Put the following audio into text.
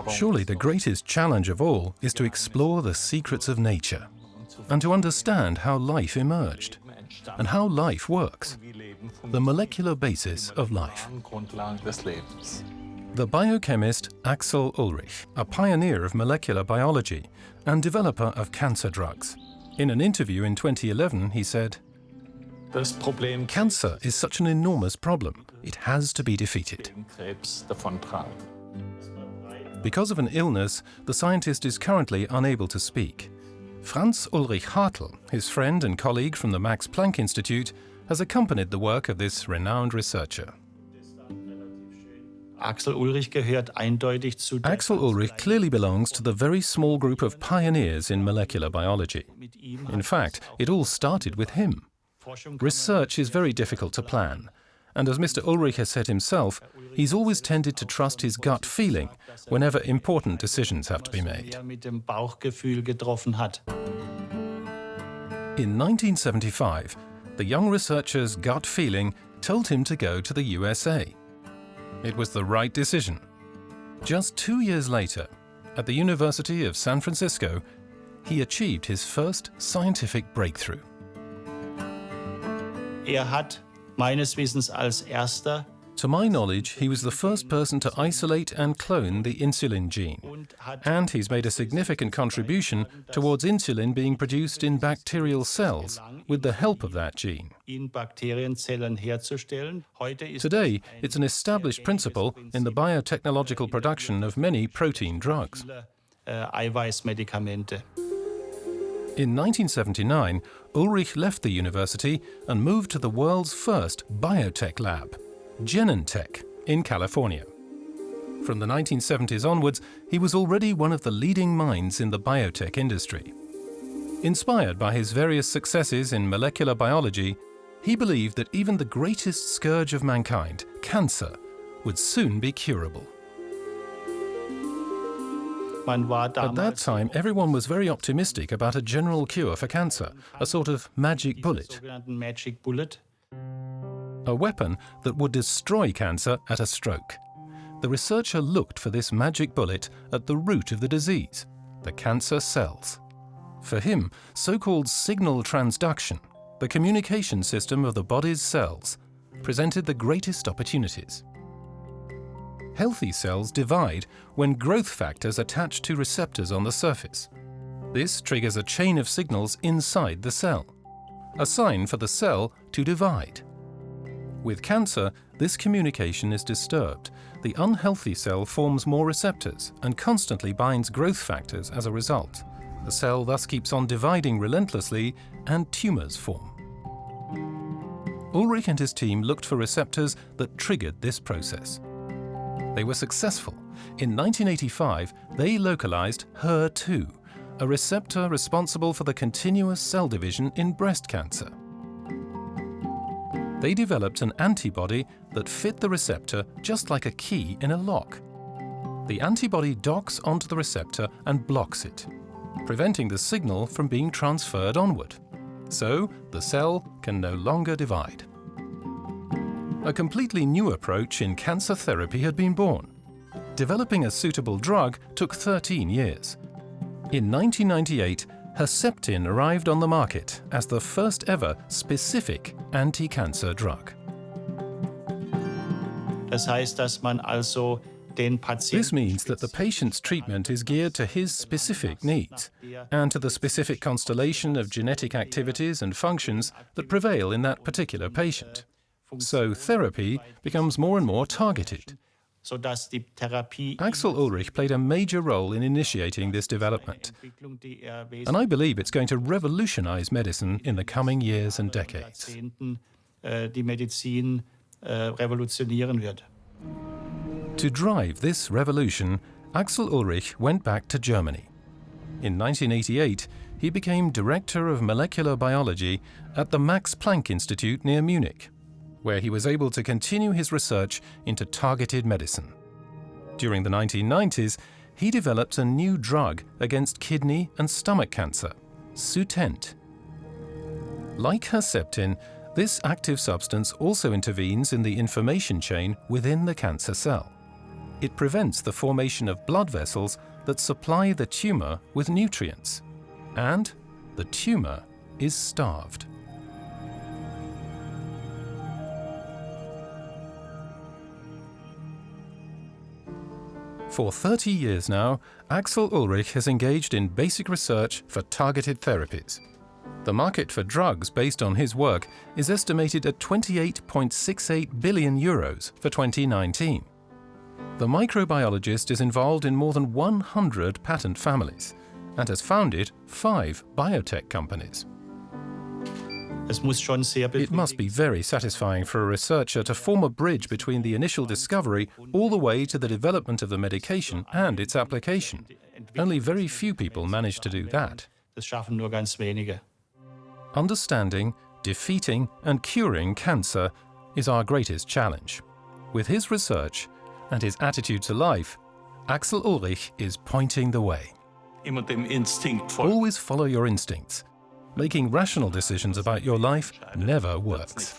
Surely the greatest challenge of all is to explore the secrets of nature and to understand how life emerged and how life works, the molecular basis of life. The biochemist Axel Ulrich, a pioneer of molecular biology and developer of cancer drugs. In an interview in 2011, he said, "Cancer is such an enormous problem. It has to be defeated." Because of an illness, the scientist is currently unable to speak. Franz Ulrich Hartl, his friend and colleague from the Max Planck Institute, has accompanied the work of this renowned researcher. Axel Ulrich clearly belongs to the very small group of pioneers in molecular biology. In fact, it all started with him. Research is very difficult to plan, and as Mr. Ulrich has said himself, he's always tended to trust his gut feeling whenever important decisions have to be made. In 1975, the young researcher's gut feeling told him to go to the USA. It was the right decision. Just 2 years later, at the University of San Francisco, he achieved his first scientific breakthrough. To my knowledge, he was the first person to isolate and clone the insulin gene, and he's made a significant contribution towards insulin being produced in bacterial cells with the help of that gene. Today, it's an established principle in the biotechnological production of many protein drugs. In 1979, Ulrich left the university and moved to the world's first biotech lab, Genentech, in California. From the 1970s onwards, he was already one of the leading minds in the biotech industry. Inspired by his various successes in molecular biology, he believed that even the greatest scourge of mankind, cancer, would soon be curable. At that time, everyone was very optimistic about a general cure for cancer, a sort of magic bullet. A weapon that would destroy cancer at a stroke. The researcher looked for this magic bullet at the root of the disease, the cancer cells. For him, so-called signal transduction, the communication system of the body's cells, presented the greatest opportunities. Healthy cells divide when growth factors attach to receptors on the surface. This triggers a chain of signals inside the cell, a sign for the cell to divide. With cancer, this communication is disturbed. The unhealthy cell forms more receptors and constantly binds growth factors as a result. The cell thus keeps on dividing relentlessly and tumors form. Ulrich and his team looked for receptors that triggered this process. They were successful. In 1985, they localized HER2, a receptor responsible for the continuous cell division in breast cancer. They developed an antibody that fit the receptor just like a key in a lock. The antibody docks onto the receptor and blocks it, preventing the signal from being transferred onward. So the cell can no longer divide. A completely new approach in cancer therapy had been born. Developing a suitable drug took 13 years. In 1998, Herceptin arrived on the market as the first ever specific anti-cancer drug. This means that the patient's treatment is geared to his specific needs and to the specific constellation of genetic activities and functions that prevail in that particular patient. So therapy becomes more and more targeted. Axel Ulrich played a major role in initiating this development, and I believe it's going to revolutionize medicine in the coming years and decades. To drive this revolution, Axel Ulrich went back to Germany. In 1988, he became Director of Molecular Biology at the Max Planck Institute near Munich, where he was able to continue his research into targeted medicine. During the 1990s, he developed a new drug against kidney and stomach cancer, Sutent. Like Herceptin, this active substance also intervenes in the information chain within the cancer cell. It prevents the formation of blood vessels that supply the tumour with nutrients. And the tumour is starved. For 30 years now, Axel Ulrich has engaged in basic research for targeted therapies. The market for drugs based on his work is estimated at 28.68 billion euros for 2019. The microbiologist is involved in more than 100 patent families and has founded 5 biotech companies. It must be very satisfying for a researcher to form a bridge between the initial discovery all the way to the development of the medication and its application. Only very few people manage to do that. Understanding, defeating and curing cancer is our greatest challenge. With his research and his attitude to life, Axel Ulrich is pointing the way. Always follow your instincts. Making rational decisions about your life never works.